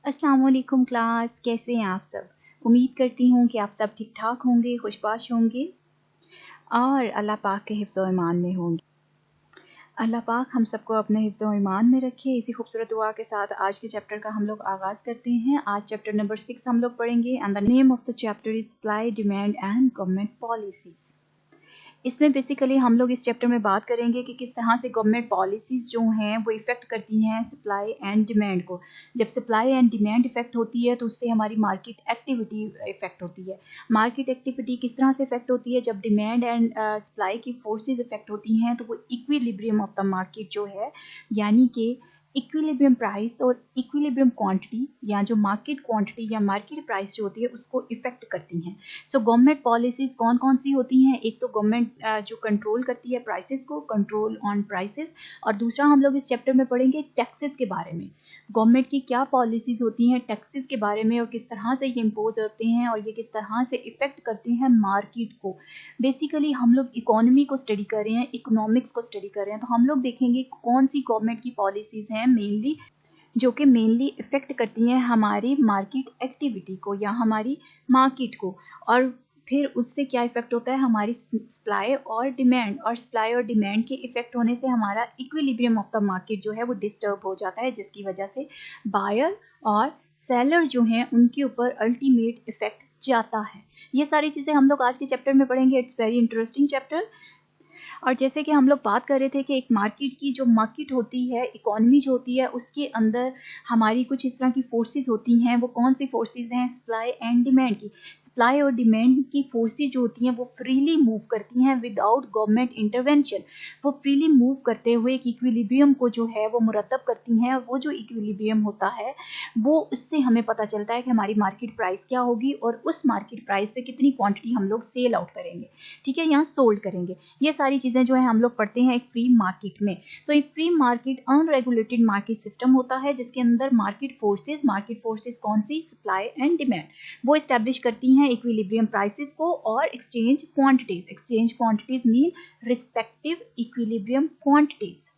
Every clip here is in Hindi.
अस्सलाम वालेकुम क्लास, कैसे हैं आप सब। उम्मीद करती हूँ कि आप सब ठीक ठाक होंगे, खुशबाश होंगे और अल्लाह पाक के हिफ्ज़ व ईमान में होंगे। अल्लाह पाक हम सबको अपने हिफ्ज़ व ईमान में रखे। इसी खूबसूरत दुआ के साथ आज के चैप्टर का हम लोग आगाज़ करते हैं। आज चैप्टर नंबर 6 हम लोग पढ़ेंगे and the name of the chapter is supply, demand and government policies. इसमें बेसिकली हम लोग इस चैप्टर में बात करेंगे कि किस तरह से गवर्नमेंट पॉलिसीज़ जो हैं वो इफ़ेक्ट करती हैं सप्लाई एंड डिमांड को। जब सप्लाई एंड डिमांड इफ़ेक्ट होती है तो उससे हमारी मार्केट एक्टिविटी इफ़ेक्ट होती है। मार्केट एक्टिविटी किस तरह से इफ़ेक्ट होती है, जब डिमांड एंड सप्लाई की फोर्सेस इफ़ेक्ट होती हैं तो वो इक्विलिब्रियम ऑफ द मार्केट जो है, यानी कि इक्विलिब्रियम प्राइस और इक्विलिब्रियम क्वांटिटी या जो मार्केट क्वांटिटी या मार्केट प्राइस जो होती है उसको इफेक्ट करती हैं। सो गवर्नमेंट पॉलिसीज कौन कौन सी होती हैं? एक तो गवर्नमेंट जो कंट्रोल करती है प्राइसेस को, कंट्रोल ऑन प्राइसेस, और दूसरा हम लोग इस चैप्टर में पढ़ेंगे टैक्सेस के बारे में। गवर्नमेंट की क्या पॉलिसीज होती हैं टैक्सेस के बारे में और किस तरह से ये इम्पोज होते हैं और ये किस तरह से इफेक्ट करते हैं मार्केट को। बेसिकली हम लोग इकोनॉमी को स्टडी कर रहे हैं, इकोनॉमिक्स को स्टडी कर रहे हैं, तो हम लोग देखेंगे कौन सी गवर्नमेंट की पॉलिसीज हैं मेनली जो कि मेनली इफेक्ट करती हैं हमारी मार्केट एक्टिविटी को या हमारी मार्केट को, और फिर उससे क्या इफेक्ट होता है हमारी सप्लाई और डिमांड, और सप्लाई और डिमांड के इफेक्ट होने से हमारा इक्विलिब्रियम ऑफ द मार्केट जो है वो डिस्टर्ब हो जाता है, जिसकी वजह से बायर और सेलर जो हैं उनके ऊपर अल्टीमेट इफेक्ट जाता है। ये सारी चीज़ें हम लोग आज के चैप्टर में पढ़ेंगे। It's very interesting chapter. और जैसे कि हम लोग बात कर रहे थे कि एक मार्केट की जो मार्केट होती है, इकोनॉमी जो होती है, उसके अंदर हमारी कुछ इस तरह की फोर्सेस होती हैं। वो कौन सी फोर्सेस हैं? सप्लाई एंड डिमांड की। सप्लाई और डिमांड की फोर्सेस जो होती हैं वो फ्रीली मूव करती हैं विदाउट गवर्नमेंट इंटरवेंशन। वो फ्रीली मूव करते हुए एक इक्विलिब्रियम को जो है वो मुरतब करती हैं, और वो जो इक्विलिब्रियम होता है वो उससे हमें पता चलता है कि हमारी मार्केट प्राइस क्या होगी और उस मार्केट प्राइस पे कितनी क्वांटिटी हम लोग सेल आउट करेंगे, ठीक है, यहाँ सोल्ड करेंगे। ये सारी चीजें जो है हम लोग पढ़ते हैं एक फ्री मार्केट में। सो एक free market unregulated market system होता है जिसके अंदर मार्केट फोर्सेस कौन सी? सप्लाई एंड डिमांड, वो एस्टेब्लिश करती हैं इक्विलिब्रियम प्राइसेस को और exchange quantities mean respective equilibrium quantities.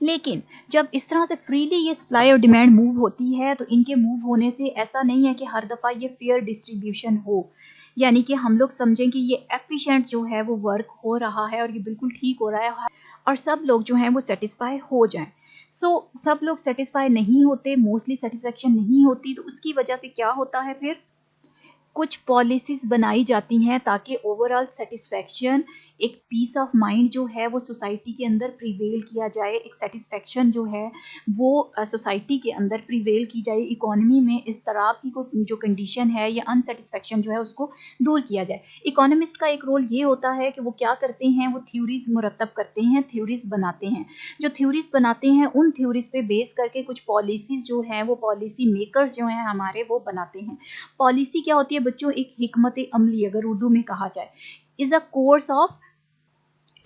लेकिन जब इस तरह से फ्रीली ये सप्लाई और डिमांड मूव होती है तो इनके मूव होने से ऐसा नहीं है कि हर दफ़ा ये फेयर डिस्ट्रीब्यूशन हो, यानी कि हम लोग समझें कि ये एफिशिएंट जो है वो वर्क हो रहा है और ये बिल्कुल ठीक हो रहा है और सब लोग जो हैं वो सेटिस्फाई हो जाएं। सब लोग सेटिस्फाई नहीं होते, मोस्टली सेटिस्फेक्शन नहीं होती, तो उसकी वजह से क्या होता है, फिर कुछ पॉलिसीज बनाई जाती हैं ताकि ओवरऑल सेटिस्फेक्शन, एक पीस ऑफ माइंड जो है वो सोसाइटी के अंदर प्रिवेल किया जाए, एक सेटिस्फेक्शन जो है वो सोसाइटी के अंदर प्रिवेल की जाए, इकोनॉमी में इस तरह की जो कंडीशन है या अनसेटिस्फेक्शन जो है उसको दूर किया जाए। इकोनॉमिस्ट का एक रोल ये होता है कि वो क्या करते हैं, वो थ्योरीज मुरतब करते हैं, थ्योरीज बनाते हैं। जो थ्योरीज बनाते हैं उन थ्योरीज पे बेस करके कुछ पॉलिसीज जो हैं वो पॉलिसी मेकर्स जो हैं हमारे वो बनाते हैं। पॉलिसी क्या होती है बच्चों? एक हिकमत अमली, अगर उर्दू में कहा जाए, is a course of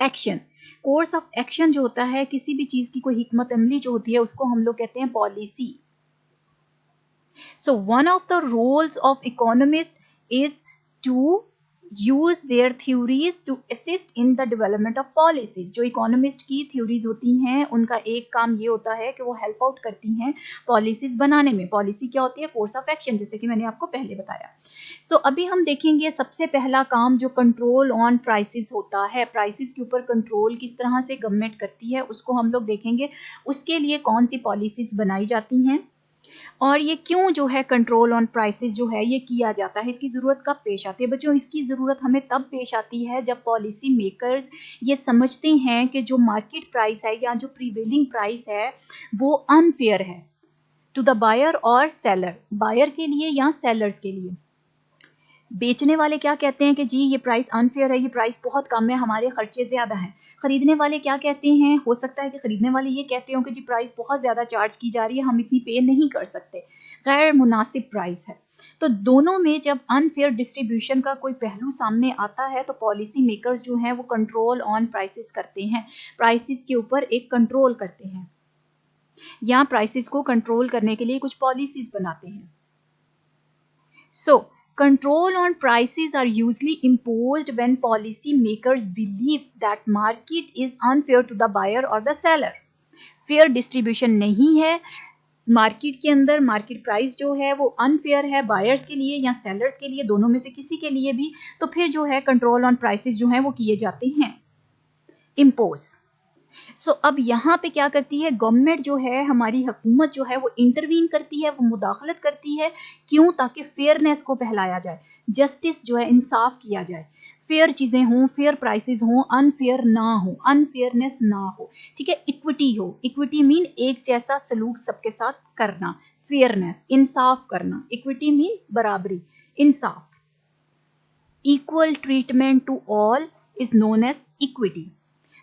action. Course of action जो होता है किसी भी चीज की कोई हिकमत अमली जो होती है उसको हम लोग कहते हैं policy. So one of the roles of economist is to use their theories to assist in the development of policies. जो इकोनॉमिस्ट की थ्योरीज होती हैं उनका एक काम ये होता है कि वो हेल्प आउट करती हैं पॉलिसीज बनाने में। पॉलिसी क्या होती है? कोर्स ऑफ एक्शन, जैसे कि मैंने आपको पहले बताया। सो अभी हम देखेंगे सबसे पहला काम जो कंट्रोल ऑन प्राइसेस होता है, प्राइसेस के ऊपर कंट्रोल किस तरह से गवर्नमेंट करती है उसको हम लोग देखेंगे। उसके लिए कौन सी पॉलिसीज बनाई जाती हैं और ये क्यों जो है कंट्रोल ऑन प्राइसेस जो है ये किया जाता है, इसकी ज़रूरत कब पेश आती है बच्चों? इसकी ज़रूरत हमें तब पेश आती है जब पॉलिसी मेकर्स ये समझते हैं कि जो मार्केट प्राइस है या जो प्रीवेलिंग प्राइस है वो अनफेयर है टू द बायर और सेलर, बायर के लिए या सेलर्स के लिए। बेचने वाले क्या कहते हैं कि जी ये प्राइस अनफेयर है, ये प्राइस बहुत कम है, हमारे खर्चे ज़्यादा हैं। खरीदने वाले क्या कहते हैं? हो सकता है कि खरीदने वाले ये कहते हो कि जी प्राइस बहुत ज़्यादा चार्ज की जा रही है, हम इतनी पे नहीं कर सकते, गैर मुनासिब प्राइस है। तो दोनों में जब अनफेयर डिस्ट्रीब्यूशन का कोई पहलू सामने आता है तो पॉलिसी मेकर्स जो हैं वो कंट्रोल ऑन प्राइसेस करते हैं, प्राइसेस के ऊपर एक कंट्रोल करते हैं या प्राइसेस को कंट्रोल करने के लिए कुछ पॉलिसीज बनाते हैं। Control on prices are usually imposed when policy makers believe that market is unfair to the buyer or the seller. Fair distribution नहीं है, मार्केट के अंदर मार्केट प्राइस जो है वो अनफेयर है बायर्स के लिए या सेलर्स के लिए, दोनों में से किसी के लिए भी, तो फिर जो है कंट्रोल ऑन प्राइसेस जो है वो किए जाते हैं, इम्पोज। सो अब यहाँ पे क्या करती है गवर्नमेंट जो है, हमारी हुकूमत जो है वो इंटरवीन करती है, वो मुदाखलत करती है। क्यों? ताकि फेयरनेस को फैलाया जाए, जस्टिस जो है इंसाफ किया जाए, फेयर चीजें हों, फेयर प्राइसेस हों, अनफेयर ना हो, अनफेयरनेस ना हो, ठीक है, इक्विटी हो। इक्विटी मीन एक जैसा सलूक सबके साथ करना, फेयरनेस इंसाफ करना, इक्विटी मीन बराबरी, इंसाफ, equal treatment to all is known as equity.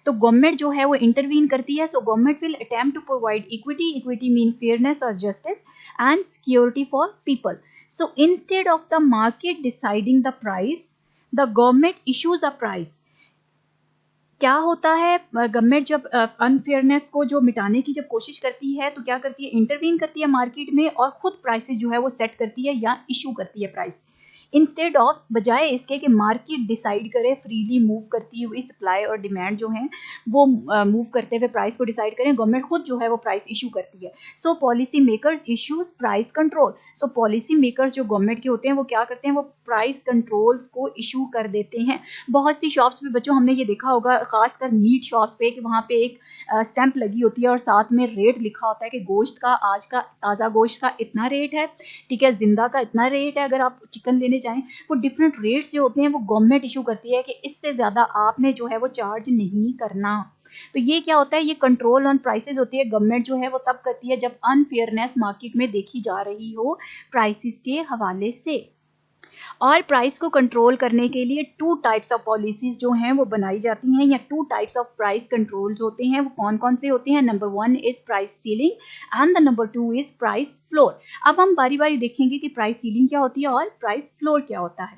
तो गवर्नमेंट जो है वो इंटरवीन करती है। So government will attempt to provide equity, equity mean fairness और justice and security for people. So instead of the market deciding the price, the government issues a price. क्या होता है, गवर्नमेंट जब अनफेयरनेस को जो मिटाने की जब कोशिश करती है तो क्या करती है, इंटरवीन करती है मार्केट में और खुद प्राइसेस जो है वो सेट करती है या इशू करती है प्राइस। इंस्टेड ऑफ, बजाय इसके कि मार्केट डिसाइड करे, फ्रीली मूव करती हुई सप्लाई और डिमांड जो है वो मूव करते हुए प्राइस को डिसाइड करें, गवर्नमेंट खुद जो है वो प्राइस इशू करती है। So policy makers issues price control. So policy makers जो गवर्नमेंट के होते हैं वो क्या करते हैं, वो प्राइस कंट्रोल्स को इशू कर देते हैं। बहुत सी शॉप्स पे बच्चों हमने ये देखा होगा, खासकर मीट शॉप्स पे, कि वहाँ पे एक स्टैंप लगी होती है और साथ में रेट लिखा होता है कि गोश्त का, आज का ताज़ा गोश्त का इतना रेट है, ठीक है, जिंदा का इतना रेट है, अगर आप चिकन लेने जाएं। वो डिफरेंट रेट्स जो होते हैं वो गवर्नमेंट इशू करती है कि इससे ज्यादा आपने जो है वो चार्ज नहीं करना। तो ये क्या होता है, ये कंट्रोल ऑन प्राइसेस होती है, गवर्नमेंट जो है वो तब करती है जब अनफेयरनेस मार्केट में देखी जा रही हो प्राइसेस के हवाले से। और प्राइस को कंट्रोल करने के लिए टू टाइप्स ऑफ पॉलिसीज जो हैं वो बनाई जाती हैं, या two types of price controls होते हैं। वो कौन कौन से होते हैं? Number 1 is price ceiling and the number 2 is price floor. अब हम बारी बारी देखेंगे कि प्राइस सीलिंग क्या होती है और प्राइस फ्लोर क्या होता है।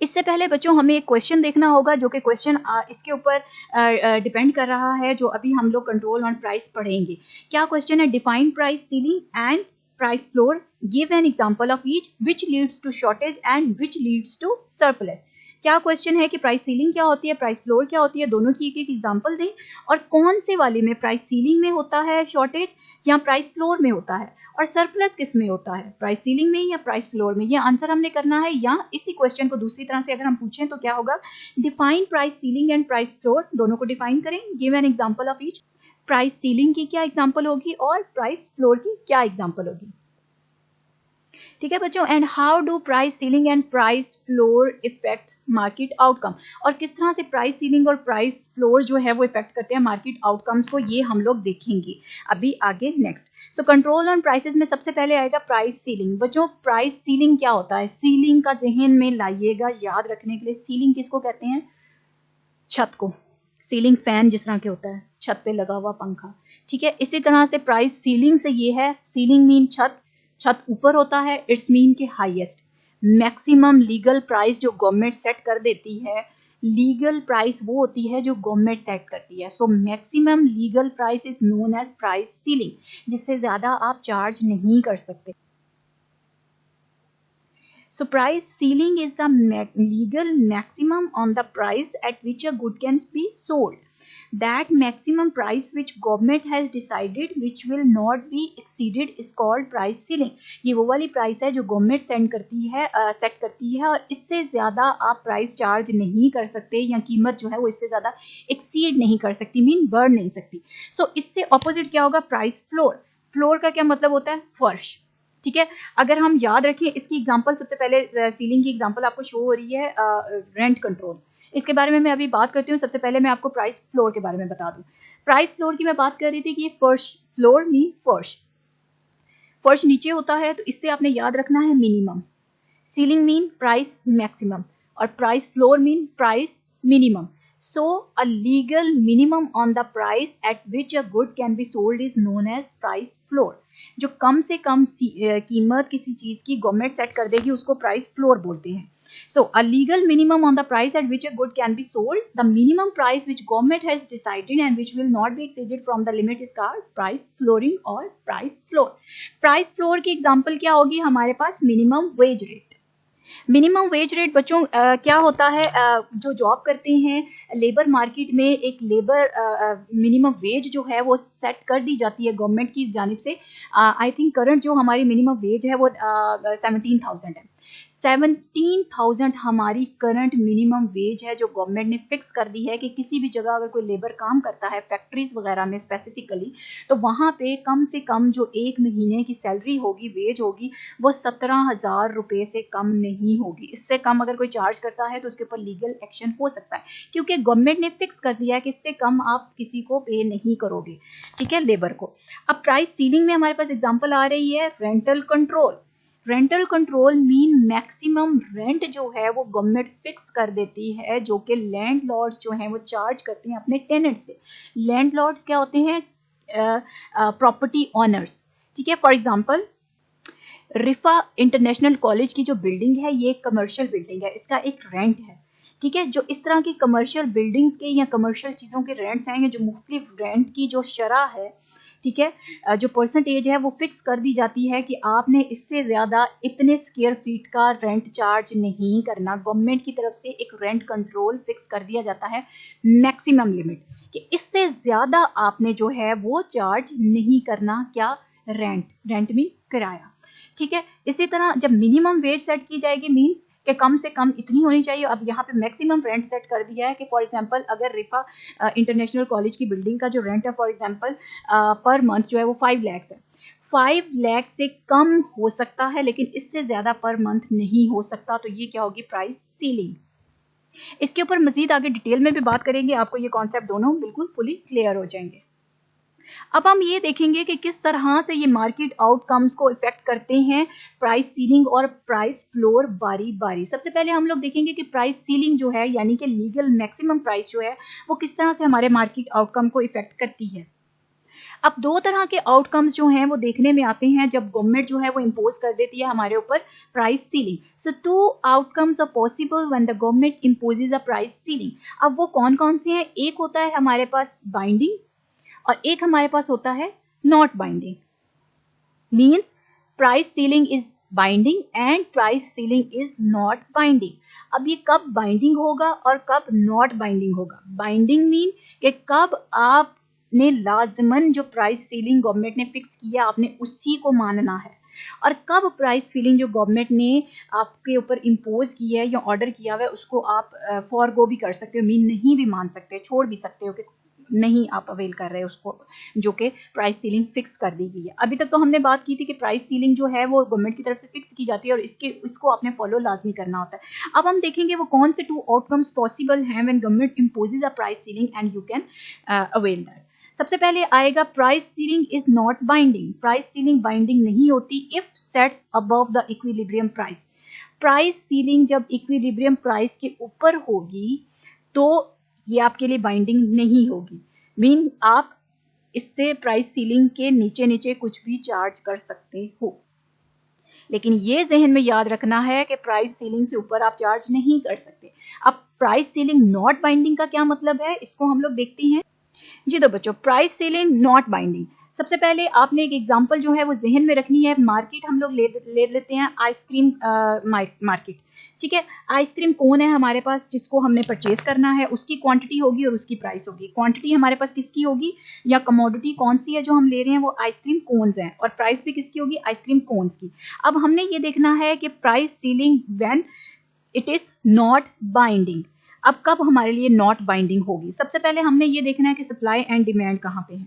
इससे पहले बच्चों हमें एक क्वेश्चन देखना होगा, जो कि क्वेश्चन इसके ऊपर डिपेंड कर रहा है, जो अभी हम लोग कंट्रोल ऑन प्राइस पढ़ेंगे। क्या क्वेश्चन है? Define price ceiling and price floor, give an example of each, which leads to shortage and which leads to surplus। क्या क्वेश्चन है कि प्राइस सीलिंग क्या होती है, प्राइस फ्लोर क्या होती है, दोनों की एक एक एग्जांपल दें, और कौन से वाले में प्राइस सीलिंग में होता है शॉर्टेज या प्राइस फ्लोर में होता है, और सरप्लस किस में होता है, प्राइस सीलिंग में या प्राइस फ्लोर में। ये आंसर हमने करना है। या इसी क्वेश्चन को दूसरी तरह से अगर हम पूछें तो क्या होगा, define price ceiling and price floor, दोनों को डिफाइन करें, give an example of each. Price ceiling की क्या एग्जांपल होगी और प्राइस फ्लोर की क्या एग्जांपल होगी। ठीक है बच्चों, and how do price ceiling and price floor effects market outcome, और किस तरह से प्राइस सीलिंग और प्राइस फ्लोर जो है वो इफेक्ट करते हैं मार्केट आउटकम्स को, ये हम लोग देखेंगे अभी आगे next. So control on prices में सबसे पहले आएगा प्राइस सीलिंग। बच्चों प्राइस सीलिंग क्या होता है, सीलिंग का जहन में लाइएगा याद रखने के लिए। सीलिंग किसको कहते हैं? छत को। सीलिंग फैन जिस तरह के होता है, छत पे लगा हुआ पंखा, ठीक है, इसी तरह से प्राइस सीलिंग से ये है, सीलिंग मीन छत, छत ऊपर होता है, इट्स मीन के हाईएस्ट मैक्सिमम लीगल प्राइस जो गवर्नमेंट सेट कर देती है। लीगल प्राइस वो होती है जो गवर्नमेंट सेट करती है। So maximum legal price is known as price ceiling, जिससे ज्यादा आप चार्ज नहीं कर सकते। So price ceiling is the legal maximum on the price at which a good can be sold. That maximum price which government has decided which will not be exceeded is called price ceiling. ये वो वाली प्राइस है जो गवर्नमेंट सेट करती है और इससे ज़्यादा आप प्राइस चार्ज नहीं कर सकते, या कीमत जो है वो इससे ज़्यादा एक्सीड नहीं कर सकती, मीन बढ़ नहीं सकती। सो इससे ऑपोजिट क्या होगा, प्राइस फ्लोर। फ्लोर का क्या मतलब होता है? फर्श, ठीक है। अगर हम याद रखें इसकी एग्जांपल, सबसे पहले सीलिंग की एग्जांपल आपको शो हो रही है रेंट कंट्रोल, इसके बारे में मैं अभी बात करती हूँ। सबसे पहले मैं आपको प्राइस फ्लोर के बारे में बता दूं। प्राइस फ्लोर की मैं बात कर रही थी कि ये फर्श, फ्लोर मीन फर्श, फर्श नीचे होता है, तो इससे आपने याद रखना है minimum. Ceiling mean price maximum और price floor mean price minimum. So a legal minimum on the price at which a good can be sold is known as price floor. जो कम से कम कीमत किसी चीज की गवर्नमेंट सेट कर देगी उसको प्राइस फ्लोर बोलते हैं। So a legal minimum on the price at which a good can be sold, the minimum price which government has decided and which will not be exceeded from the limit is called price flooring or price floor. Price floor की एग्जांपल क्या होगी हमारे पास? Minimum wage rate. Minimum wage rate बच्चों क्या होता है, जो जॉब करते हैं लेबर मार्केट में, एक लेबर मिनिमम वेज जो है वो सेट कर दी जाती है गवर्नमेंट की जानिब से। आई थिंक करंट जो हमारी मिनिमम वेज है वो 17,000 है। 17,000 हमारी करंट मिनिमम वेज है जो गवर्नमेंट ने फिक्स कर दी है कि किसी भी जगह अगर कोई लेबर काम करता है फैक्ट्रीज वगैरह में स्पेसिफिकली, तो वहां पे कम से कम जो एक महीने की सैलरी होगी, वेज होगी, वो 17,000 रुपए से कम नहीं होगी। इससे कम अगर कोई चार्ज करता है तो उसके ऊपर लीगल एक्शन हो सकता है, क्योंकि गवर्नमेंट ने फिक्स कर दिया है कि इससे कम आप किसी को पे नहीं करोगे, ठीक है, लेबर को। अब प्राइस सीलिंग में हमारे पास एग्जांपल आ रही है rental control. Rental control mean maximum rent जो है वो गवर्नमेंट फिक्स कर देती है, जो कि लैंडलॉर्ड्स जो हैं वो चार्ज करते हैं अपने टेनेंट से। लैंडलॉर्ड्स क्या होते हैं? प्रॉपर्टी ऑनर्स, ठीक है। फॉर एग्जांपल रिफा इंटरनेशनल कॉलेज की जो बिल्डिंग है ये कमर्शियल बिल्डिंग है, इसका एक रेंट है, ठीक है। जो इस तरह की कमर्शियल बिल्डिंग्स के या कमर्शियल चीज़ों के रेंट्स हैं, जो मुख्तलिफ रेंट की जो शरह है, ठीक है, जो परसेंटेज है वो फिक्स कर दी जाती है कि आपने इससे ज़्यादा इतने स्क्वायर फीट का रेंट चार्ज नहीं करना। गवर्नमेंट की तरफ से एक रेंट कंट्रोल फिक्स कर दिया जाता है, मैक्सिमम लिमिट, कि इससे ज़्यादा आपने जो है वो चार्ज नहीं करना। क्या? रेंट मीन किराया, ठीक है। इसी तरह जब मिनिमम वेज सेट की जाएगी मींस कि कम से कम इतनी होनी चाहिए। अब यहाँ पे मैक्सिमम रेंट सेट कर दिया है कि फॉर एग्जांपल अगर रिफा इंटरनेशनल कॉलेज की बिल्डिंग का जो रेंट है फॉर एग्जांपल पर मंथ जो है वो 5 लाख है। 5 लाख से कम हो सकता है लेकिन इससे ज्यादा पर मंथ नहीं हो सकता। तो ये क्या होगी? Price ceiling. इसके ऊपर मजीद आगे डिटेल में भी बात करेंगे, आपको ये कॉन्सेप्ट दोनों बिल्कुल फुली क्लियर हो जाएंगे। अब हम ये देखेंगे कि किस तरह से ये मार्केट आउटकम्स को इफेक्ट करते हैं, प्राइस सीलिंग और प्राइस फ्लोर बारी बारी। सबसे पहले हम लोग देखेंगे कि प्राइस सीलिंग जो है यानी कि लीगल मैक्सिमम प्राइस जो है वो किस तरह से हमारे मार्केट आउटकम को इफेक्ट करती है। अब दो तरह के आउटकम्स जो हैं वो देखने में आते हैं जब गवर्नमेंट जो है वो इम्पोज कर देती है हमारे ऊपर price ceiling. So two outcomes are possible when the government imposes a price ceiling. अब वो कौन कौन से हैं? एक होता है हमारे पास बाइंडिंग और एक हमारे पास होता है not binding. Means price ceiling is binding and price ceiling is not binding. अब ये कब बाइंडिंग होगा और कब नॉट बाइंडिंग होगा? बाइंडिंग मीन कि कब आपने लाजमन जो प्राइस सीलिंग गवर्नमेंट ने फिक्स किया आपने उसी को मानना है, और कब प्राइस सीलिंग जो गवर्नमेंट ने आपके ऊपर इम्पोज किया है या ऑर्डर किया हुआ है उसको आप फॉरगो भी कर सकते हो, मीन नहीं भी मान सकते, छोड़ भी सकते हो कि नहीं आप अवेल कर रहे हैं उसको, जो कि प्राइस सीलिंग फिक्स कर दी गई है। अभी तक तो हमने बात की थी कि प्राइस सीलिंग जो है वो गवर्नमेंट की तरफ से फिक्स की जाती है और इसको आपने फॉलो लाजमी करना होता है। अब हम देखेंगे वो कौन से टू आउटकम्स पॉसिबल हैं when government imposes a price ceiling and you can avail that. सबसे पहले आएगा price ceiling is not binding. Price ceiling binding नहीं होती if sets above the equilibrium price. Price ceiling जब इक्विलिब्रियम प्राइस के ऊपर होगी तो ये आपके लिए बाइंडिंग नहीं होगी। मीन आप इससे प्राइस सीलिंग के नीचे नीचे कुछ भी चार्ज कर सकते हो, लेकिन ये जहन में याद रखना है कि प्राइस सीलिंग से ऊपर आप चार्ज नहीं कर सकते। अब प्राइस सीलिंग नॉट बाइंडिंग का क्या मतलब है, इसको हम लोग देखते हैं। जी तो बच्चों, प्राइस सीलिंग नॉट बाइंडिंग, सबसे पहले आपने एक एग्जांपल जो है वो जहन में रखनी है। मार्केट हम लोग ले लेते हैं आइसक्रीम मार्केट, ठीक है। आइसक्रीम कौन है हमारे पास जिसको हमने परचेज करना है, उसकी क्वांटिटी होगी और उसकी प्राइस होगी। क्वांटिटी हमारे पास किसकी होगी या कमोडिटी कौन सी है जो हम ले रहे हैं, वो आइसक्रीम कोन्स है, और प्राइस भी किसकी होगी? आइसक्रीम कोन्स की। अब हमने ये देखना है कि price ceiling when it is not binding. अब कब हमारे लिए नॉट बाइंडिंग होगी? सबसे पहले हमने ये देखना है कि सप्लाई एंड डिमांड कहाँ पे है,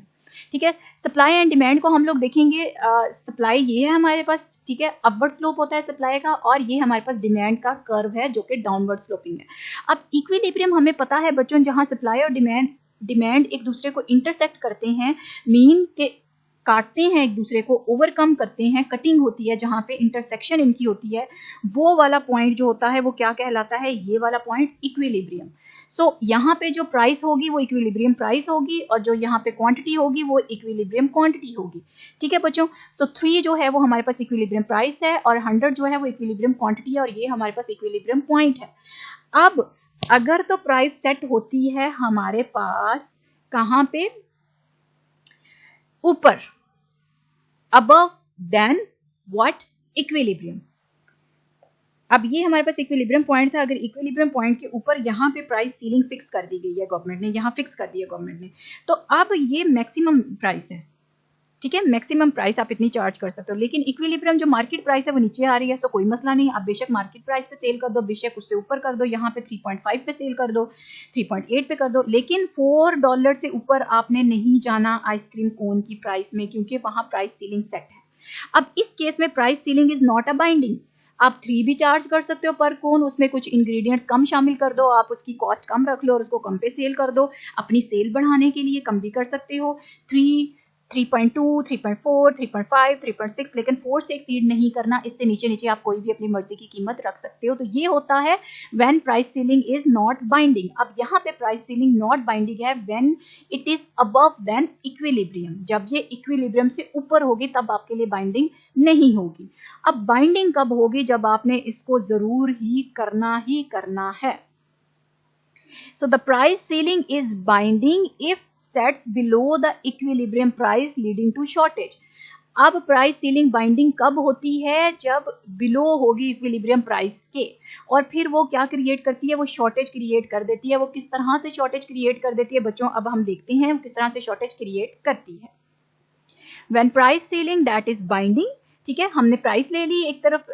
ठीक है। सप्लाई एंड डिमांड को हम लोग देखेंगे। सप्लाई ये है हमारे पास, ठीक है, अपवर्ड स्लोप होता है सप्लाई का, और ये हमारे पास डिमांड का कर्व है जो कि डाउनवर्ड स्लोपिंग है। अब इक्विलिब्रियम हमें पता है बच्चों, जहां सप्लाई और डिमांड एक दूसरे को इंटरसेक्ट करते हैं, मीन के काटते हैं एक दूसरे को, ओवरकम करते हैं, कटिंग होती है, जहां पे इंटरसेक्शन इनकी होती है, वो वाला पॉइंट जो होता है वो क्या कहलाता है? ये वाला पॉइंट इक्विलिब्रियम। सो यहाँ पे जो प्राइस होगी वो इक्विलिब्रियम प्राइस होगी, और जो यहाँ पे क्वांटिटी होगी वो इक्विलिब्रियम क्वांटिटी होगी, ठीक है बच्चों। सो 3 जो है वो हमारे पास इक्विलिब्रियम प्राइस है, और 100 जो है वो इक्विलिब्रियम क्वांटिटी है, और ये हमारे पास इक्विलिब्रियम पॉइंट है। अब अगर तो प्राइस सेट होती है हमारे पास कहां पे? ऊपर, above than what? Equilibrium। अब ये हमारे पास इक्विलिब्रियम पॉइंट था, अगर इक्विलिब्रियम पॉइंट के ऊपर यहाँ पे प्राइस सीलिंग फिक्स कर दी गई है गवर्नमेंट ने, यहाँ फिक्स कर दी है गवर्नमेंट ने, तो अब ये मैक्सिमम प्राइस है, ठीक है, मैक्सिमम प्राइस आप इतनी चार्ज कर सकते हो। लेकिन इक्विलिब्रियम जो मार्केट प्राइस है वो नीचे आ रही है, सो कोई मसला नहीं, आप बेशक मार्केट प्राइस पे सेल कर दो, बेशक उससे ऊपर कर दो, यहाँ पे 3.5 पे सेल कर दो, 3.8 पे कर दो, लेकिन $4 से ऊपर आपने नहीं जाना आइसक्रीम कोन की प्राइस में, क्योंकि वहां प्राइस सीलिंग सेट है। अब इस केस में price ceiling is not a binding, आप 3 भी चार्ज कर सकते हो पर कोन, उसमें कुछ इंग्रेडिएंट्स कम शामिल कर दो, आप उसकी कॉस्ट कम रख लो और उसको कम पे सेल कर दो, अपनी सेल बढ़ाने के लिए कम भी कर सकते हो, 3.2, 3.4, 3.5, 3.6, लेकिन 4 से एक्सीड नहीं करना, इससे नीचे नीचे आप कोई भी अपनी मर्जी की कीमत रख सकते हो। तो ये होता है when price ceiling is not binding. अब यहाँ पे प्राइस सीलिंग नॉट बाइंडिंग है when it is above then equilibrium, जब ये इक्विलिब्रियम से ऊपर होगी तब आपके लिए बाइंडिंग नहीं होगी। अब बाइंडिंग कब होगी? जब आपने इसको जरूर ही करना है। So the price ceiling is binding if sets below the equilibrium price leading to shortage. अब प्राइस सीलिंग बाइंडिंग कब होती है? जब बिलो होगी इक्विलिब्रियम प्राइस के, और फिर वो क्या क्रिएट करती है? वो शॉर्टेज क्रिएट कर देती है। वो किस तरह से शॉर्टेज क्रिएट कर देती है बच्चों? अब हम देखते हैं किस तरह से शॉर्टेज क्रिएट करती है। When price ceiling that is binding, ठीक है, हमने प्राइस ले ली एक तरफ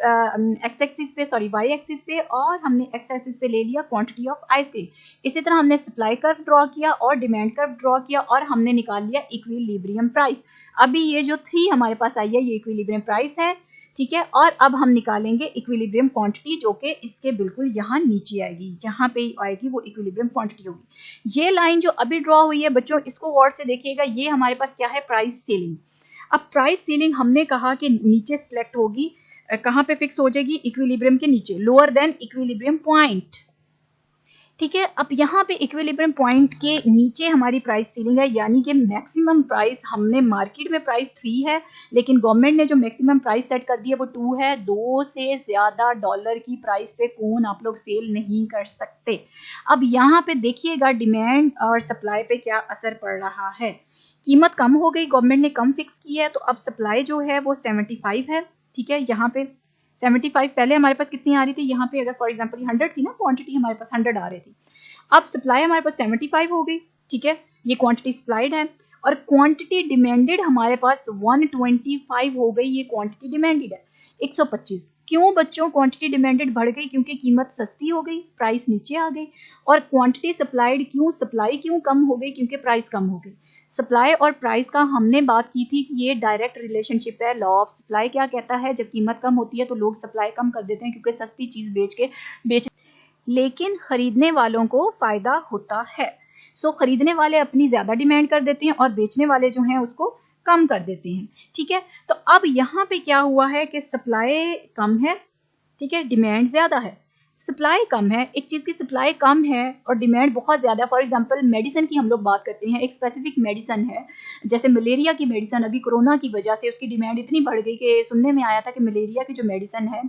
एक्स एक्सिस पे, सॉरी वाई एक्सिस पे, और हमने एक्स एक्सिस पे ले लिया क्वांटिटी ऑफ आइसक्रीम। इसी तरह हमने सप्लाई कर्व ड्रॉ किया और डिमांड कर्व ड्रॉ किया और हमने निकाल लिया इक्विलिब्रियम प्राइस। अभी ये जो 3 हमारे पास आई है ये इक्विलिब्रियम प्राइस है, ठीक है, और अब हम निकालेंगे इक्विलिब्रियम क्वांटिटी जो कि इसके बिल्कुल यहाँ नीचे आएगी, यहाँ पे आएगी वो इक्विलिब्रियम क्वांटिटी होगी। ये लाइन जो अभी ड्रॉ हुई है बच्चों, इसको गौर से देखिएगा, ये हमारे पास क्या है? Price ceiling. अब प्राइस सीलिंग हमने कहा कि नीचे सिलेक्ट होगी, कहां पे फिक्स हो जाएगी? इक्विलिब्रियम के नीचे, लोअर देन इक्विलिब्रियम पॉइंट, ठीक है। अब यहाँ पे इक्विलिब्रियम पॉइंट के नीचे हमारी प्राइस सीलिंग है, यानी कि मैक्सिमम प्राइस, हमने मार्केट में प्राइस 3 है लेकिन गवर्नमेंट ने जो मैक्सिमम प्राइस सेट कर दी है वो 2 है। 2 से ज्यादा डॉलर की प्राइस पे कोन आप लोग सेल नहीं कर सकते। अब यहाँ पे देखिएगा डिमांड और सप्लाई पे क्या असर पड़ रहा है। कीमत कम हो गई, गवर्नमेंट ने कम फिक्स की है, तो अब सप्लाई जो है वो 75 है, ठीक है। यहाँ पे 75, पहले हमारे पास कितनी आ रही थी? यहाँ पे अगर फॉर एग्जांपल 100 थी ना क्वांटिटी, हमारे पास 100 आ रही थी, अब सप्लाई हमारे पास 75 हो गई, ठीक है, ये क्वांटिटी सप्लाइड है, और क्वांटिटी डिमांडेड हमारे पास 125 हो गई, ये क्वांटिटी डिमांडेड है 125। क्यों बच्चों क्वांटिटी डिमांडेड बढ़ गई? क्योंकि कीमत सस्ती हो गई, प्राइस नीचे आ गई। और क्वांटिटी सप्लाइड क्यों, सप्लाई क्यों कम हो गई? क्योंकि प्राइस कम हो गई। सप्लाई और प्राइस का हमने बात की थी कि ये डायरेक्ट रिलेशनशिप है। लॉ ऑफ सप्लाई क्या कहता है? जब कीमत कम होती है तो लोग सप्लाई कम कर देते हैं क्योंकि सस्ती चीज बेच लेकिन खरीदने वालों को फायदा होता है। सो खरीदने वाले अपनी ज्यादा डिमांड कर देते हैं और बेचने वाले जो हैं उसको कम कर देते हैं, ठीक है। तो अब यहाँ पे क्या हुआ है कि सप्लाई कम है, ठीक है, डिमांड ज्यादा है। सप्लाई कम है, एक चीज की सप्लाई कम है और डिमांड बहुत ज्यादा है। फॉर एग्जांपल मेडिसिन की हम लोग बात करते हैं, एक स्पेसिफिक मेडिसिन है, जैसे मलेरिया की मेडिसिन, अभी कोरोना की वजह से उसकी डिमांड इतनी बढ़ गई कि सुनने में आया था कि मलेरिया की जो मेडिसिन है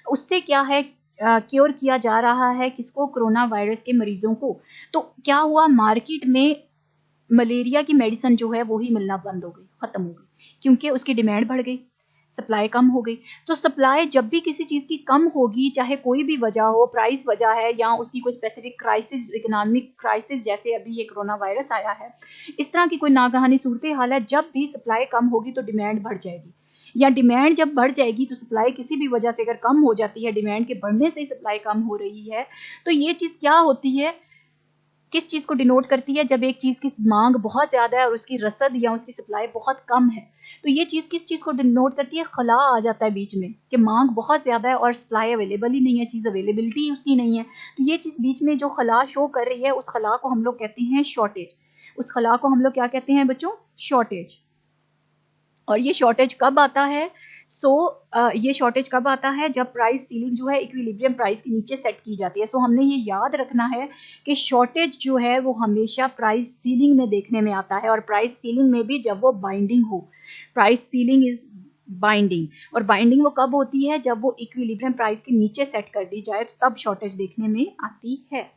उससे क्या है, क्योर किया जा रहा है किसको? कोरोना वायरस के मरीजों को। तो क्या हुआ, मार्केट में मलेरिया की मेडिसिन जो है वो ही मिलना बंद हो गई, खत्म हो गई, क्योंकि उसकी डिमांड बढ़ गई, सप्लाई कम हो गई। तो सप्लाई जब भी किसी चीज की कम होगी, चाहे कोई भी वजह हो, प्राइस वजह है या उसकी कोई स्पेसिफिक क्राइसिस, इकोनॉमिक क्राइसिस, जैसे अभी ये कोरोना वायरस आया है, इस तरह की कोई नागहानी सूरत हाल है, जब भी सप्लाई कम होगी तो डिमांड बढ़ जाएगी, या डिमांड जब बढ़ जाएगी तो सप्लाई किसी भी वजह से अगर कम हो जाती है, डिमांड के बढ़ने से सप्लाई कम हो रही है, तो ये चीज क्या होती है, किस चीज को डिनोट करती है? जब एक चीज की मांग बहुत ज्यादा है और उसकी रसद या उसकी सप्लाई बहुत कम है, तो ये चीज किस चीज को डिनोट करती है? खला आ जाता है बीच में कि मांग बहुत ज्यादा है और सप्लाई अवेलेबल ही नहीं है, चीज अवेलेबिलिटी उसकी नहीं है। तो ये चीज बीच में जो खला शो कर रही है, उस खला को हम लोग कहते हैं शॉर्टेज। उस खला को हम लोग क्या कहते हैं बच्चों? शॉर्टेज। और ये शॉर्टेज कब आता है? ये शॉर्टेज कब आता है? जब प्राइस सीलिंग जो है इक्विलिब्रियम प्राइस के नीचे सेट की जाती है। हमने ये याद रखना है कि शॉर्टेज जो है वो हमेशा प्राइस सीलिंग में देखने में आता है, और प्राइस सीलिंग में भी जब वो बाइंडिंग हो। प्राइस सीलिंग इज बाइंडिंग, और बाइंडिंग वो कब होती है? जब वो इक्विलिब्रियम प्राइस के नीचे सेट कर दी जाए, तो तब शॉर्टेज देखने में आती है,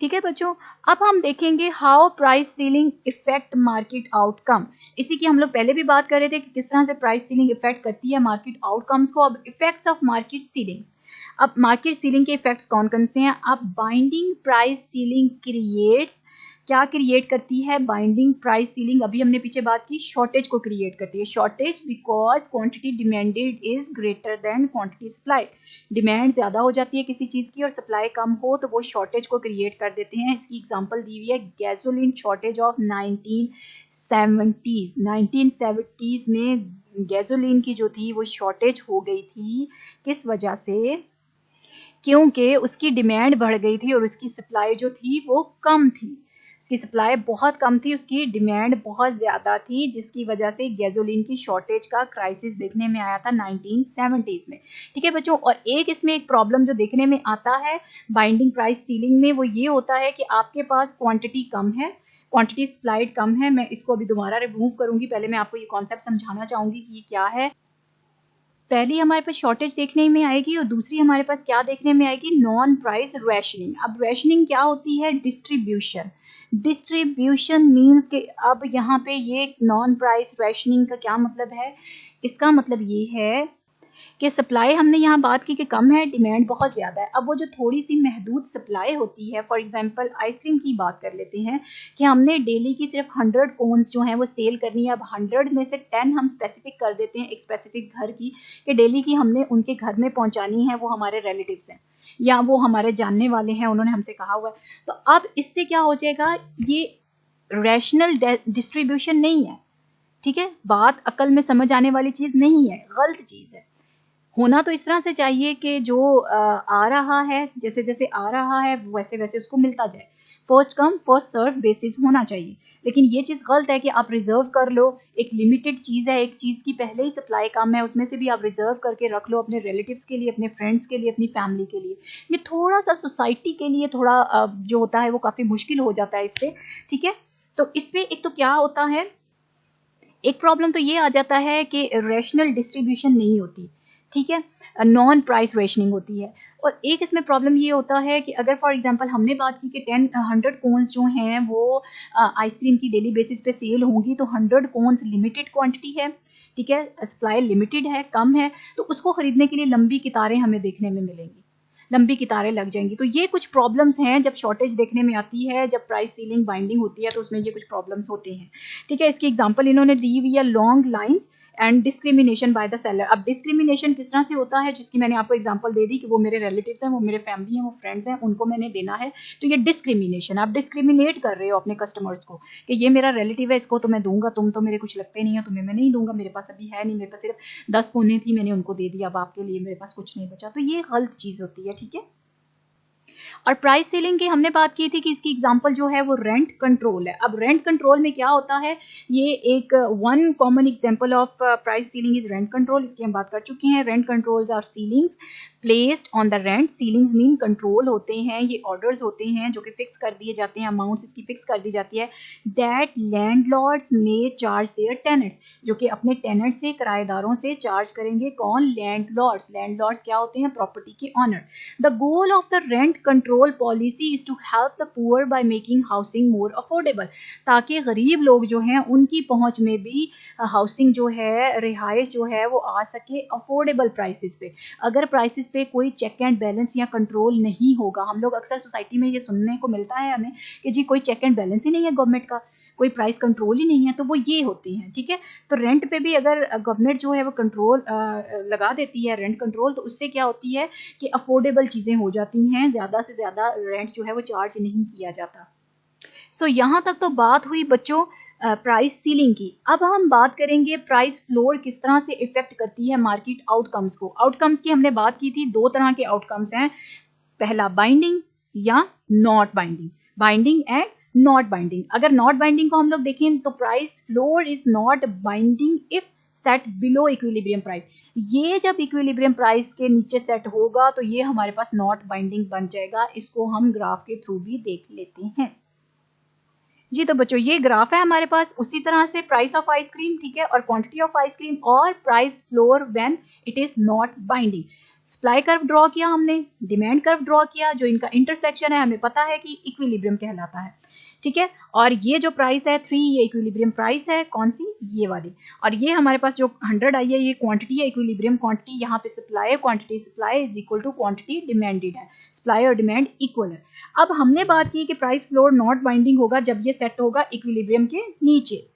ठीक है बच्चों। अब हम देखेंगे how price ceiling effect market outcome. इसी की हम लोग पहले भी बात कर रहे थे कि किस तरह से प्राइस सीलिंग इफेक्ट करती है मार्केट आउटकम्स को। अब इफेक्ट्स ऑफ मार्केट सीलिंग्स, अब मार्केट सीलिंग के इफेक्ट्स कौन कौन से हैं? अब बाइंडिंग प्राइस सीलिंग क्रिएट्स, क्या क्रिएट करती है? बाइंडिंग प्राइस सीलिंग, अभी हमने पीछे बात की, शॉर्टेज को क्रिएट करती है। Shortage because quantity demanded is greater than quantity supply. Demand ज्यादा हो जाती है किसी चीज की और सप्लाई कम हो तो वो शॉर्टेज को क्रिएट कर देते हैं। इसकी एग्जांपल दी हुई है gasoline shortage of 1970s। 1970s में गैसोलीन की जो थी वो शॉर्टेज हो गई थी। किस वजह से? क्योंकि उसकी डिमांड बढ़ गई थी और उसकी सप्लाई जो थी वो कम थी। उसकी सप्लाई बहुत कम थी, उसकी डिमांड बहुत ज़्यादा थी, जिसकी वजह से गैसोलीन की शॉर्टेज का क्राइसिस देखने में आया था 1970s में। ठीक है बच्चों, और एक इसमें एक प्रॉब्लम जो देखने में आता है बाइंडिंग प्राइस सीलिंग में वो ये होता है कि आपके पास क्वांटिटी कम है, क्वांटिटी सप्लाइड कम है। मैं इसको अभी दोबारा रिमूव करूंगी, पहले मैं आपको ये कॉन्सेप्ट समझाना चाहूंगी कि ये क्या है। पहली हमारे पास शॉर्टेज देखने में आएगी और दूसरी हमारे पास क्या देखने में आएगी? Non price rationing. अब रैशनिंग क्या होती है? डिस्ट्रीब्यूशन। डिस्ट्रीब्यूशन मीन्स कि अब यहाँ पे ये नॉन प्राइस रैशनिंग का क्या मतलब है? इसका मतलब ये है कि सप्लाई हमने यहाँ बात की कि कम है, डिमांड बहुत ज़्यादा है। अब वो जो थोड़ी सी महदूद सप्लाई होती है, फॉर एग्जांपल आइसक्रीम की बात कर लेते हैं कि हमने डेली की सिर्फ 100 कोन्स जो हैं वो सेल करनी है। अब 100 में से 10 हम स्पेसिफिक कर देते हैं एक स्पेसिफिक घर की कि डेली की हमने उनके घर में पहुँचानी है, वो हमारे रिलेटिव्स हैं या वो हमारे जानने वाले हैं, उन्होंने हमसे कहा हुआ है। तो अब इससे क्या हो जाएगा? ये रैशनल डिस्ट्रीब्यूशन नहीं है। ठीक है, बात अकल में समझ आने वाली चीज़ नहीं है, गलत चीज़ है। होना तो इस तरह से चाहिए कि जो आ रहा है, जैसे जैसे आ रहा है वैसे वैसे उसको मिलता जाए। First come first serve basis होना चाहिए। लेकिन ये चीज़ गलत है कि आप रिजर्व कर लो। एक लिमिटेड चीज़ है, एक चीज़ की पहले ही सप्लाई कम है, उसमें से भी आप रिजर्व करके रख लो अपने रिलेटिव्स के लिए, अपने फ्रेंड्स के लिए, अपनी फैमिली के लिए। ये थोड़ा सा सोसाइटी के लिए थोड़ा जो होता है वो काफ़ी मुश्किल हो जाता है इससे। ठीक है, तो इसमें एक तो क्या होता है, एक प्रॉब्लम तो ये आ जाता है कि रैशनल डिस्ट्रीब्यूशन नहीं होती। ठीक है, नॉन प्राइस रेशनिंग होती है। और एक इसमें प्रॉब्लम ये होता है कि अगर फॉर एग्जांपल हमने बात की कि 100 कोन्स जो हैं वो आइसक्रीम की डेली बेसिस पे सेल होंगी, तो 100 कोन्स लिमिटेड क्वांटिटी है। ठीक है, सप्लाई लिमिटेड है, कम है, तो उसको खरीदने के लिए लंबी कतारें हमें देखने में मिलेंगी, लंबी कतारें लग जाएंगी। तो ये कुछ प्रॉब्लम्स हैं जब शॉर्टेज देखने में आती है, जब प्राइस सीलिंग बाइंडिंग होती है तो उसमें ये कुछ प्रॉब्लम्स होते हैं। ठीक है, इसकी एग्जांपल इन्होंने दी हुई है long lines and discrimination by the seller. अब डिस्क्रिमिनेशन किस तरह से होता है, जिसकी मैंने आपको एग्जांपल दे दी कि वो मेरे रिलेटिव्स हैं, वो मेरे फैमिली हैं, वो फ्रेंड्स हैं, उनको मैंने देना है। तो ये डिस्क्रिमिनेशन, आप डिस्क्रिमिनेट कर रहे हो अपने कस्टमर्स को कि ये मेरा रिलेटिव है, इसको तो मैं दूंगा, तुम तो मेरे कुछ लगते नहीं हो, तुम्हें मैं नहीं दूंगा, मेरे पास अभी है नहीं, मेरे पास सिर्फ 10 कोने थी, मैंने उनको दे दिया, अब आपके लिए मेरे पास कुछ नहीं बचा। तो ये गलत चीज होती है। ठीक है, और प्राइस सीलिंग की हमने बात की थी कि इसकी एग्जांपल जो है वो रेंट कंट्रोल है। अब रेंट कंट्रोल में क्या होता है, ये एक one common example of price ceiling is rent control. इसकी हम बात कर चुके हैं। Rent controls are ceilings placed on the rent. Ceilings mean control होते हैं, ये ऑर्डर्स होते हैं जो कि फिक्स कर दिए जाते हैं, अमाउंट्स इसकी फिक्स कर दी जाती है। दैट लैंडलॉर्ड्स में चार्ज देयर टेनेंट्स, जो कि अपने टेनेंट से, किराएदारों से चार्ज करेंगे। कौन? लैंडलॉर्ड्स। लैंडलॉर्ड्स क्या होते हैं? प्रॉपर्टी के owner. The goal of the rent control policy is to help the poor by making housing more affordable, ताकि गरीब लोग जो हैं उनकी पहुंच में भी हाउसिंग जो है, रिहाइश जो है वो आ सके अफोर्डेबल प्राइसेस पे। अगर प्राइसेस पे कोई चेक एंड बैलेंस या कंट्रोल नहीं होगा, हम लोग अक्सर सोसाइटी में ये सुनने को मिलता है हमें कि जी कोई चेक एंड बैलेंस ही नहीं है गवर्नमेंट का, कोई प्राइस कंट्रोल ही नहीं है, तो वो ये होती हैं। ठीक है, तो रेंट पे भी अगर गवर्नमेंट जो है वो कंट्रोल लगा देती है, रेंट कंट्रोल, तो उससे क्या होती है कि अफोर्डेबल चीज़ें हो जाती हैं, ज़्यादा से ज़्यादा रेंट जो है वो चार्ज नहीं किया जाता। सो यहाँ तक तो बात हुई बच्चों प्राइस सीलिंग की। अब हम बात करेंगे प्राइस फ्लोर किस तरह से इफेक्ट करती है मार्केट आउटकम्स को। आउटकम्स की हमने बात की थी, दो तरह के आउटकम्स हैं, पहला बाइंडिंग या not binding, binding and not binding. अगर नॉट बाइंडिंग को हम लोग देखें तो price floor is not binding if set below equilibrium price. ये जब इक्विलिब्रियम प्राइस के नीचे सेट होगा तो ये हमारे पास नॉट बाइंडिंग बन जाएगा। इसको हम ग्राफ के थ्रू भी देख लेते हैं। जी तो बच्चों ये ग्राफ है हमारे पास, उसी तरह से प्राइस ऑफ आइसक्रीम, ठीक है, और क्वांटिटी ऑफ आइसक्रीम और price floor when it is not binding. Supply curve draw किया हमने, डिमांड कर्व ड्रॉ किया, जो इनका इंटरसेक्शन है हमें पता है कि इक्विलिब्रियम कहलाता है। ठीक है। और ये जो प्राइस है 3, ये इक्विलिब्रियम प्राइस है, कौन सी, ये वाली। और ये हमारे पास जो 100 आई है, ये क्वांटिटी है, इक्विलिब्रियम क्वांटिटी। यहाँ पे सप्लाई है, quantity supply is equal to quantity demanded है, सप्लाई और डिमांड इक्वल है। अब हमने बात की कि प्राइस फ्लोर नॉट बाइंडिंग होगा जब ये सेट होगा इक्विलिब्रियम के नीचे,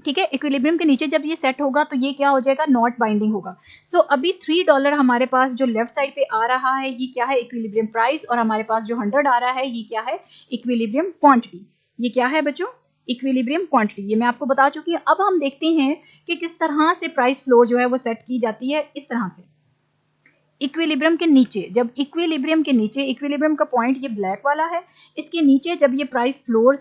ठीक है। इक्विलिब्रियम के नीचे जब ये सेट होगा तो ये क्या हो जाएगा, नॉट बाइंडिंग होगा। सो अभी $3 हमारे पास जो लेफ्ट साइड पे आ रहा है, ये क्या है, इक्विलिब्रियम प्राइस। और हमारे पास जो 100 आ रहा है, ये क्या है, इक्विलिब्रियम क्वांटिटी। ये क्या है बच्चों, इक्विलिब्रियम क्वांटिटी। ये मैं आपको बता चुकी हूँ। अब हम देखते हैं कि किस तरह से प्राइस फ्लोर जो है वो सेट की जाती है, इस तरह से। इक्विलिब्रियम के नीचे, जब इक्विलिब्रियम के नीचे, इक्विलिब्रियम का पॉइंट ये ब्लैक वाला है, इसके नीचे जब ये प्राइस फ्लोर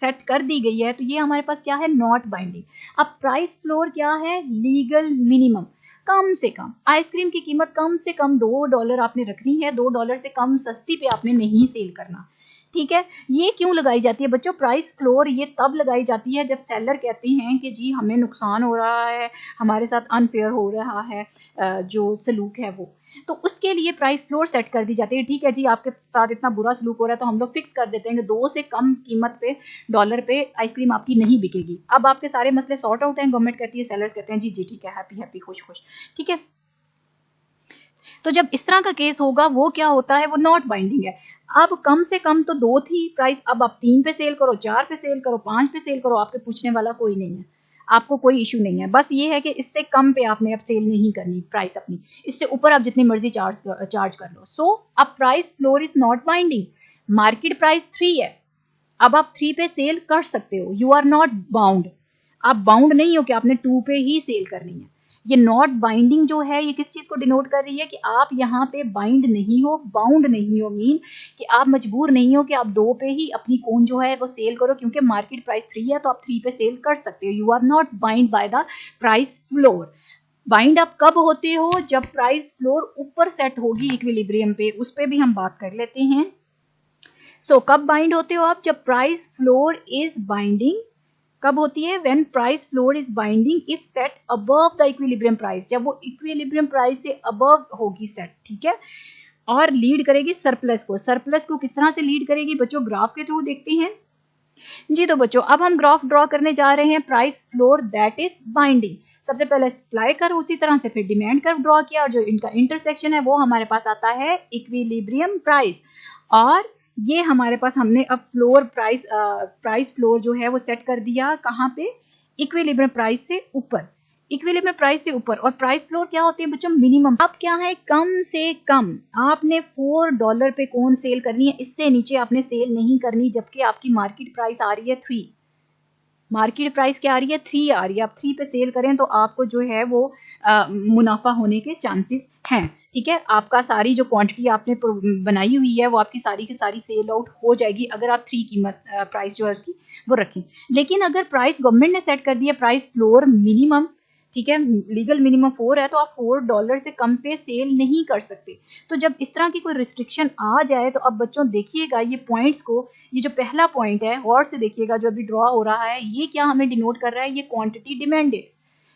सेट कर दी गई है तो ये हमारे पास क्या है, नॉट बाइंडिंग। अब प्राइस फ्लोर क्या है, लीगल मिनिमम। कम से कम आइसक्रीम की कीमत कम से कम $2 आपने रखनी है, $2 से कम सस्ती पे आपने नहीं सेल करना, ठीक है। ये क्यों लगाई जाती है बच्चों, प्राइस फ्लोर ये तब लगाई जाती है जब सेलर कहते हैं कि जी हमें नुकसान हो रहा है, हमारे साथ अनफेयर हो रहा है जो सलूक है वो, तो उसके लिए प्राइस फ्लोर सेट कर दी जाती है। ठीक है जी, आपके साथ इतना बुरा सलूक हो रहा है तो हम लोग फिक्स कर देते हैं कि 2 से कम कीमत पे, डॉलर पे आइसक्रीम आपकी नहीं बिकेगी। अब आपके सारे मसले सॉर्ट आउट हैं, गवर्नमेंट कहती है, सेलर्स कहते हैं जी जी ठीक है, हैप्पी हैप्पी, खुश खुश, ठीक है। तो जब इस तरह का केस होगा वो क्या होता है, वो नॉट बाइंडिंग है। अब कम से कम तो 2 थी प्राइस, अब आप 3 पे सेल करो, 4 पे सेल करो, 5 पे सेल करो, आपके पूछने वाला कोई नहीं है, आपको कोई इशू नहीं है। बस ये है कि इससे कम पे आपने अब सेल नहीं करनी प्राइस अपनी, इससे ऊपर आप जितनी मर्जी चार्ज कर लो। सो अब price floor is not binding. Market price 3 है, अब आप 3 पे सेल कर सकते हो, यू आर नॉट बाउंड। आप बाउंड नहीं हो कि आपने 2 पे ही सेल करनी है। ये नॉट बाइंडिंग जो है ये किस चीज को डिनोट कर रही है कि आप यहाँ पे बाइंड नहीं हो, बाउंड नहीं हो, मीन कि आप मजबूर नहीं हो कि आप 2 पे ही अपनी कोन जो है वो सेल करो, क्योंकि मार्केट प्राइस 3 है तो आप 3 पे सेल कर सकते हो। You are not bind by the price floor. Bind आप कब होते हो, जब प्राइस फ्लोर ऊपर सेट होगी इक्विलिब्रियम पे, उस पे भी हम बात कर लेते हैं। सो कब बाइंड होते हो आप, जब प्राइस फ्लोर इज बाइंडिंग। कब होती है, when price floor is binding if set above the equilibrium price, जब वो इक्विलिब्रियम प्राइस से अबव होगी सेट, ठीक है। और लीड करेगी सरप्लस को। सरप्लस को किस तरह से लीड करेगी बच्चों, ग्राफ के थ्रू देखते हैं जी। तो बच्चों अब हम ग्राफ ड्रॉ करने जा रहे हैं, price floor that is binding. सबसे पहले सप्लाई कर्व, उसी तरह से फिर डिमांड कर्व ड्रॉ किया, और जो इनका इंटरसेक्शन है वो हमारे पास आता है इक्विलिब्रियम प्राइस। और ये हमारे पास हमने अब फ्लोर प्राइस फ्लोर जो है वो सेट कर दिया कहाँ पे, इक्विलिब्रियम प्राइस से ऊपर, इक्विलिब्रियम प्राइस से ऊपर। और प्राइस फ्लोर क्या होती है बच्चों, मिनिमम। अब क्या है, कम से कम आपने $4 पे कौन सेल करनी है, इससे नीचे आपने सेल नहीं करनी, जबकि आपकी मार्केट प्राइस आ रही है 3। मार्केट प्राइस क्या आ रही है, 3 आ रही है। आप 3 पे सेल करें तो आपको जो है वो मुनाफा होने के चांसेस हैं, ठीक है। आपका सारी जो क्वांटिटी आपने बनाई हुई है वो आपकी सारी की सारी सेल आउट हो जाएगी अगर आप 3 कीमत प्राइस जो है उसकी वो रखें। लेकिन अगर प्राइस गवर्नमेंट ने सेट कर दिया प्राइस फ्लोर मिनिमम, ठीक है, लीगल मिनिमम 4 है, तो आप $4 से कम पे सेल नहीं कर सकते। तो जब इस तरह की कोई रिस्ट्रिक्शन आ जाए तो अब बच्चों देखिएगा ये पॉइंट्स को, ये जो पहला पॉइंट है गौर से देखिएगा जो अभी ड्रॉ हो रहा है, ये क्या हमें डिनोट कर रहा है, ये क्वांटिटी डिमांडेड।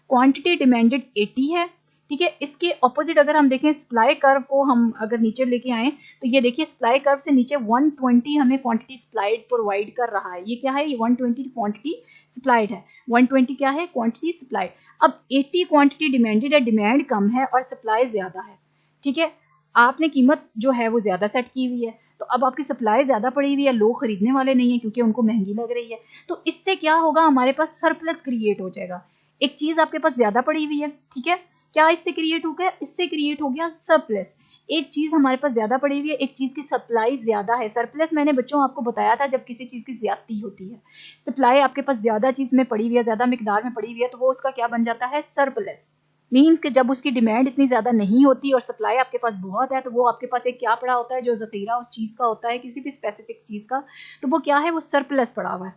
क्वांटिटी डिमांडेड 80 है, ठीक है। इसके ऑपोजिट अगर हम देखें सप्लाई कर्व को, हम अगर नीचे लेके आए तो ये देखिए सप्लाई कर्व से नीचे 120 हमें क्वांटिटी सप्लाइड प्रोवाइड कर रहा है। ये क्या है, ये 120 क्वांटिटी सप्लाइड है, 120 क्या है, क्वांटिटी सप्लाइड। अब 80 क्वांटिटी डिमांडेड है, डिमांड कम है और सप्लाई ज्यादा है, ठीक है। आपने कीमत जो है वो ज्यादा सेट की हुई है, तो अब आपकी सप्लाई ज्यादा पड़ी हुई है, लोग खरीदने वाले नहीं है क्योंकि उनको महंगी लग रही है। तो इससे क्या होगा, हमारे पास सरप्लस क्रिएट हो जाएगा। एक चीज आपके पास ज्यादा पड़ी हुई है, ठीक है, क्या इससे क्रिएट हो गया, इससे क्रिएट हो गया सरप्लस। एक चीज हमारे पास ज्यादा पड़ी हुई है, एक चीज की सप्लाई ज्यादा है। सरप्लस मैंने बच्चों आपको बताया था जब किसी चीज की ज्यादती होती है, सप्लाई आपके पास ज्यादा चीज में पड़ी हुई है, ज्यादा मिकदार में पड़ी हुई है, तो वो उसका क्या बन जाता है, सरप्लस। मीन्स कि जब उसकी डिमांड इतनी ज्यादा नहीं होती और सप्लाई आपके पास बहुत है, तो वो आपके पास एक क्या पड़ा होता है, जो जखीरा उस चीज का होता है, किसी भी स्पेसिफिक चीज का, तो वो क्या है, वो सरप्लस पड़ा हुआ है।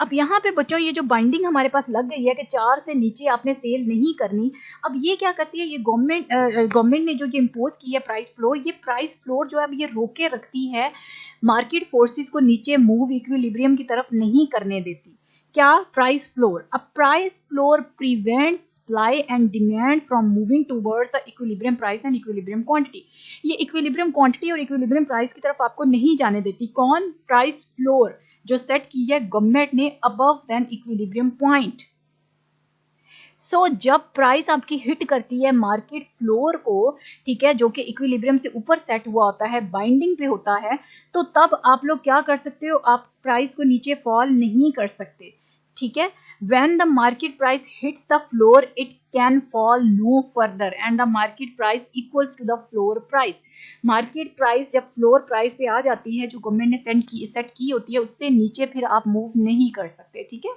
अब यहाँ पे बच्चों ये जो बाइंडिंग हमारे पास लग गई है कि 4 से नीचे आपने सेल नहीं करनी, अब ये क्या करती है, ये गवर्नमेंट ने जो ये इम्पोज की है प्राइस फ्लोर, ये प्राइस फ्लोर जो है ये रोके रखती है, मार्केट फोर्सेस को नीचे मूव इक्विलिब्रियम की तरफ नहीं करने देती। क्या, प्राइस फ्लोर। अब price floor prevents supply and demand from moving towards the equilibrium price and equilibrium quantity. ये इक्विलिब्रियम क्वांटिटी और इक्विलिब्रियम प्राइस की तरफ आपको नहीं जाने देती। कौन, प्राइस फ्लोर। जो सेट की है गवर्नमेंट ने अबव देन इक्विलिब्रियम पॉइंट। सो जब प्राइस आपकी हिट करती है मार्केट फ्लोर को, ठीक है, जो कि इक्विलिब्रियम से ऊपर सेट हुआ होता है, बाइंडिंग पे होता है, तो तब आप लोग क्या कर सकते हो, आप प्राइस को नीचे फॉल नहीं कर सकते, ठीक है। When the market price hits the floor, it can fall no further and the market price equals to the floor price. Market price जब floor price पे आ जाती है, जो गवर्नमेंट ने सेट की होती है, उससे नीचे फिर आप मूव नहीं कर सकते, ठीक है।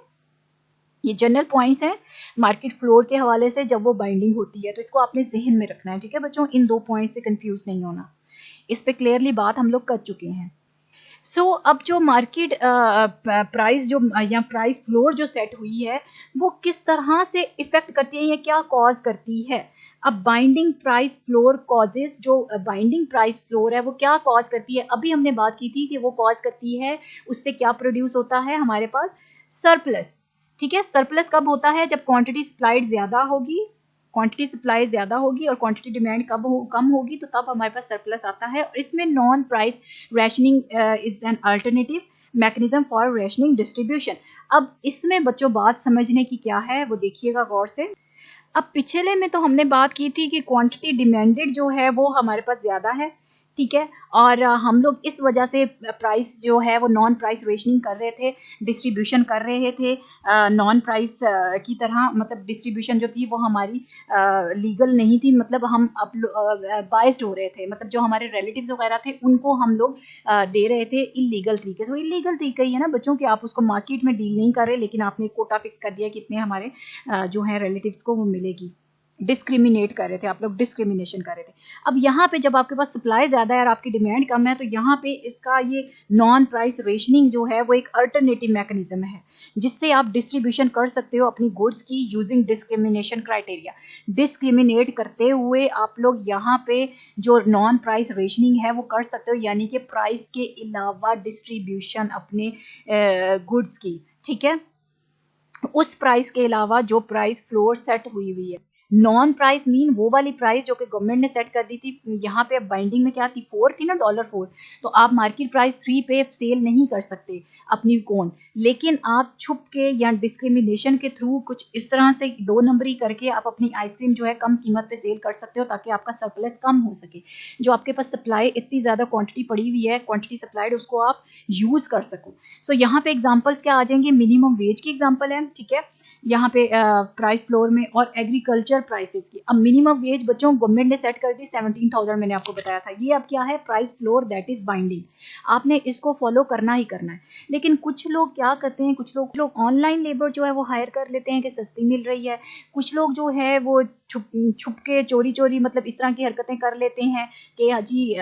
ये जनरल पॉइंट्स हैं मार्केट फ्लोर के हवाले से जब वो बाइंडिंग होती है, तो इसको आपने जहन में रखना है, ठीक है बच्चों। इन दो पॉइंट से कंफ्यूज नहीं होना, इस पे क्लियरली बात हम लोग कर चुके हैं। सो अब जो मार्केट प्राइस जो या प्राइस फ्लोर जो सेट हुई है, वो किस तरह से इफेक्ट करती है या क्या कॉज करती है। अब बाइंडिंग प्राइस फ्लोर कॉजेस, जो बाइंडिंग प्राइस फ्लोर है वो क्या कॉज करती है, अभी हमने बात की थी कि वो कॉज करती है, उससे क्या प्रोड्यूस होता है हमारे पास, सरप्लस, ठीक है। सरप्लस कब होता है, जब क्वांटिटी सप्लाइड ज्यादा होगी, क्वांटिटी सप्लाई ज्यादा होगी और क्वांटिटी डिमांड कम होगी, तो तब हमारे पास सरप्लस आता है। और इसमें non price rationing is an alternative mechanism for rationing distribution. अब इसमें बच्चों बात समझने की क्या है वो देखिएगा गौर से। अब पिछले में तो हमने बात की थी कि क्वांटिटी डिमांडेड जो है वो हमारे पास ज्यादा है, ठीक है, और हम लोग इस वजह से प्राइस जो है वो नॉन प्राइस रेशनिंग कर रहे थे, डिस्ट्रीब्यूशन कर रहे थे नॉन प्राइस की तरह, मतलब डिस्ट्रीब्यूशन जो थी वो हमारी लीगल नहीं थी, मतलब हम बाइस्ड हो रहे थे, मतलब जो हमारे रिलेटिव्स वगैरह थे उनको हम लोग दे रहे थे इलीगल तरीके से। वो इलीगल तरीका ही है ना बच्चों, कि आप उसको मार्केट में डील नहीं कर रहे, लेकिन आपने कोटा फिक्स कर दिया कितने हमारे जो है रिलेटिव्स को वो मिलेगी। डिस्क्रिमिनेट कर रहे थे आप लोग, डिस्क्रिमिनेशन कर रहे थे। अब यहाँ पे जब आपके पास सप्लाई ज्यादा है और आपकी डिमांड कम है, तो यहाँ पे इसका ये नॉन प्राइस रेशनिंग जो है वो एक अल्टरनेटिव मैकेनिज्म है, जिससे आप डिस्ट्रीब्यूशन कर सकते हो अपनी गुड्स की यूजिंग डिस्क्रिमिनेशन क्राइटेरिया। डिस्क्रिमिनेट करते हुए आप लोग यहाँ पे जो नॉन प्राइस रेशनिंग है वो कर सकते हो, यानी कि प्राइस के अलावा डिस्ट्रीब्यूशन अपने गुड्स की, ठीक है, उस प्राइस के अलावा जो प्राइस फ्लोर सेट हुई है। नॉन प्राइस मीन वो वाली प्राइस जो कि गवर्नमेंट ने सेट कर दी थी, यहाँ पे बाइंडिंग में क्या थी, 4 थी ना, $4, तो आप मार्केट प्राइस 3 पे सेल नहीं कर सकते अपनी कौन, लेकिन आप छुप के या डिस्क्रिमिनेशन के थ्रू कुछ इस तरह से 2 नंबरी करके आप अपनी आइसक्रीम जो है कम कीमत पे सेल कर सकते हो, ताकि आपका सरप्लस कम हो सके। जो आपके पास सप्लाई इतनी ज्यादा क्वांटिटी पड़ी हुई है, क्वांटिटी सप्लाइड, उसको आप यूज कर सको। सो यहाँ पे एग्जांपल्स क्या आ जाएंगे, मिनिमम वेज की एग्जांपल है, ठीक है, यहाँ पे प्राइस फ्लोर में, और एग्रीकल्चर प्राइसेस की। अब मिनिमम वेज बच्चों गवर्नमेंट ने सेट कर दी 17,000, मैंने आपको बताया था। ये अब क्या है, price floor that is binding, आपने इसको फॉलो करना ही करना है। लेकिन कुछ लोग क्या करते हैं, कुछ लोग ऑनलाइन लेबर जो है वो हायर कर लेते हैं कि सस्ती मिल रही है, कुछ लोग जो है वो छुप के चोरी मतलब इस तरह की हरकतें कर लेते हैं कि जी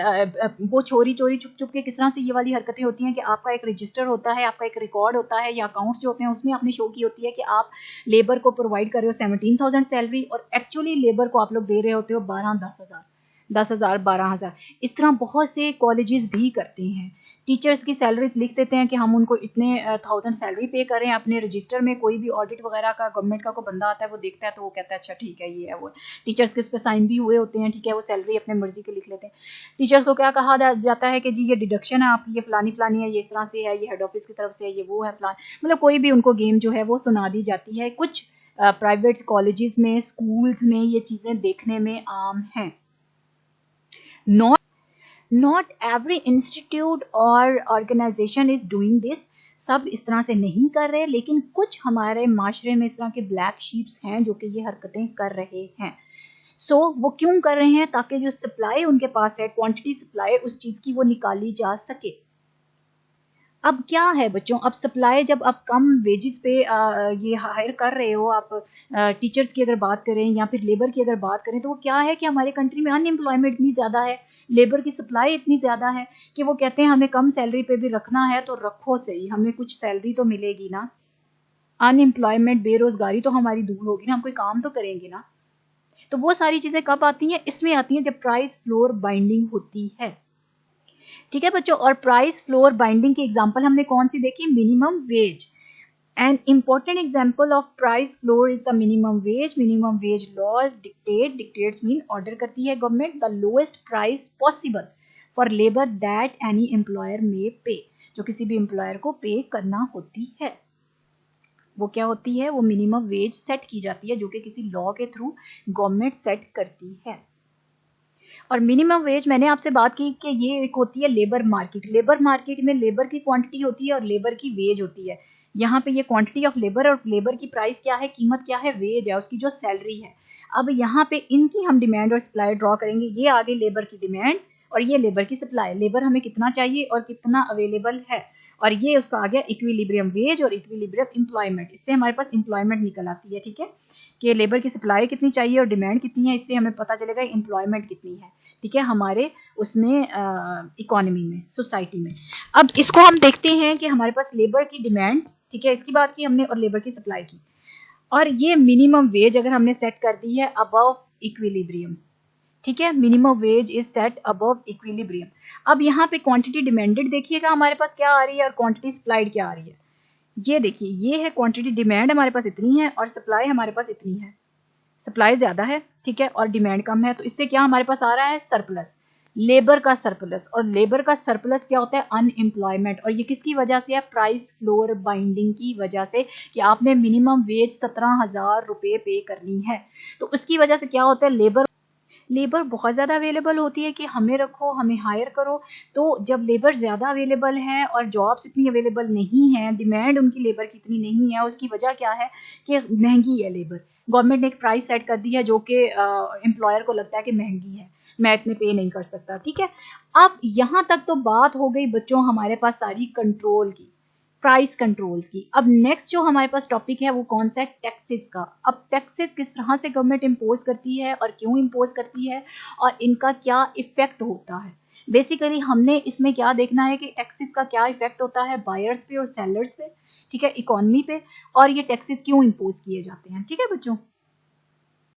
वो चोरी छुप के किस तरह से ये वाली हरकतें होती हैं कि आपका एक रजिस्टर होता है, आपका एक रिकॉर्ड होता है, या अकाउंट्स जो होते हैं उसमें आपने शो की होती है कि आप लेबर को प्रोवाइड कर रहे हो 17,000 सैलरी, और एक्चुअली लेबर को आप लोग दे रहे होते हो 10,000 12,000। इस तरह बहुत से कॉलेजेस भी करते हैं। टीचर्स की सैलरीज लिख देते हैं कि हम उनको इतने 1,000 सैलरी पे करें अपने रजिस्टर में। कोई भी ऑडिट वगैरह का गवर्नमेंट का कोई बंदा आता है, वो देखता है तो वो कहता है अच्छा ठीक है ये है वो। टीचर्स के उस पर साइन भी हुए होते हैं, ठीक है, वो सैलरी अपने मर्जी के लिख लेते हैं। टीचर्स को क्या कहा जाता है कि जी ये डिडक्शन है आपकी, ये फलानी है, ये इस तरह से है, ये हेड ऑफिस की तरफ से है, ये वो है फलान, मतलब कोई भी उनको गेम जो है वो सुना दी जाती है। कुछ प्राइवेट कॉलेजेस में, स्कूल्स में ये चीजें देखने में आम हैं। Not every institute और organization is doing this, सब इस तरह से नहीं कर रहे, लेकिन कुछ हमारे माशरे में इस तरह के ब्लैक शीप्स हैं जो कि ये हरकतें कर रहे हैं। सो वो क्यों कर रहे हैं, ताकि जो सप्लाई उनके पास है, क्वांटिटी सप्लाई उस चीज की, वो निकाली जा सके। अब क्या है बच्चों, अब सप्लाई जब आप कम वेजेस पे ये हायर कर रहे हो, आप टीचर्स की अगर बात करें या फिर लेबर की अगर बात करें, तो वो क्या है कि हमारे कंट्री में अनएम्प्लॉयमेंट इतनी ज़्यादा है, लेबर की सप्लाई इतनी ज़्यादा है कि वो कहते हैं हमें कम सैलरी पे भी रखना है तो रखो सही, हमें कुछ सैलरी तो मिलेगी ना। अनएम्प्लॉयमेंट, बेरोजगारी तो हमारी दूर होगी ना, हम कोई काम तो करेंगे ना। तो वो सारी चीज़ें कब आती हैं, इसमें आती हैं जब प्राइस फ्लोर बाइंडिंग होती है, ठीक है बच्चों। और प्राइस फ्लोर बाइंडिंग की एग्जांपल हमने कौन सी देखी, minimum wage. An important example of price floor is the minimum wage. Minimum wage laws dictates mean order करती है government the lowest price possible for labour that any employer may pay, जो किसी भी एम्प्लॉयर को पे करना होती है। वो क्या होती है? वो मिनिमम वेज सेट की जाती है, जो कि किसी लॉ के थ्रू गवर्नमेंट सेट करती है। और मिनिमम वेज मैंने आपसे बात की कि ये एक होती है लेबर मार्केट। लेबर मार्केट में लेबर की क्वांटिटी होती है और लेबर की वेज होती है। यहाँ पे ये क्वांटिटी ऑफ लेबर और लेबर की प्राइस क्या है, कीमत क्या है, वेज है, उसकी जो सैलरी है। अब यहाँ पे इनकी हम डिमांड और सप्लाई ड्रॉ करेंगे। ये आगे लेबर की डिमांड और ये लेबर की सप्लाई, लेबर हमें कितना चाहिए और कितना अवेलेबल है, और ये उसका आ गया इक्विलिब्रियम वेज और इक्विलिब्रियम एम्प्लॉयमेंट। इससे हमारे पास एम्प्लॉयमेंट निकल आती है, ठीक है, कि लेबर की सप्लाई कितनी चाहिए और डिमांड कितनी है। इससे हमें पता चलेगा एम्प्लॉयमेंट कितनी है, ठीक है, हमारे उसमें इकोनॉमी में, सोसाइटी में। अब इसको हम देखते हैं कि हमारे पास लेबर की डिमांड, ठीक है, इसकी बात की हमने, और लेबर की सप्लाई की, और ये मिनिमम वेज अगर हमने सेट कर दी है अबव इक्विलिब्रियम, ठीक है, minimum wage is set above equilibrium. अब यहाँ पे क्वांटिटी डिमांडेड देखिएगा हमारे पास क्या आ रही है और क्वांटिटी सप्लाइड क्या आ रही है। ये देखिए, ये है क्वांटिटी, डिमांड हमारे पास इतनी है और सप्लाई हमारे पास इतनी है। सप्लाई ज्यादा है, ठीक है, और डिमांड कम है, तो इससे क्या हमारे पास आ रहा है? सरप्लस, लेबर का सरप्लस। और लेबर का सरप्लस क्या होता है? अनएम्प्लॉयमेंट। और ये किसकी वजह से है? प्राइस फ्लोर बाइंडिंग की वजह से, कि आपने मिनिमम वेज 17,000 रुपए पे करनी है, तो उसकी वजह से क्या होता है? लेबर बहुत ज़्यादा अवेलेबल होती है कि हमें रखो, हमें हायर करो। तो जब लेबर ज़्यादा अवेलेबल है और जॉब्स इतनी अवेलेबल नहीं है, डिमांड उनकी लेबर की इतनी नहीं है, उसकी वजह क्या है? कि महंगी है लेबर। गवर्नमेंट ने एक प्राइस सेट कर दी है जो कि एम्प्लॉयर को लगता है कि महंगी है, मैं इतने पे नहीं कर सकता, ठीक है। अब यहाँ तक तो बात हो गई बच्चों हमारे पास सारी कंट्रोल की, प्राइस कंट्रोल्स की। अब नेक्स्ट जो हमारे पास टॉपिक है वो कौन सा है? टैक्सेस का। अब टैक्सेस किस तरह से गवर्नमेंट इम्पोज करती है और क्यों इम्पोज करती है और इनका क्या इफेक्ट होता है। बेसिकली हमने इसमें क्या देखना है कि टैक्सेस का क्या इफेक्ट होता है बायर्स पे और सेलर्स पे, ठीक है, इकोनॉमी पे, और ये टैक्सेस क्यों इम्पोज किए जाते हैं, ठीक है बच्चों।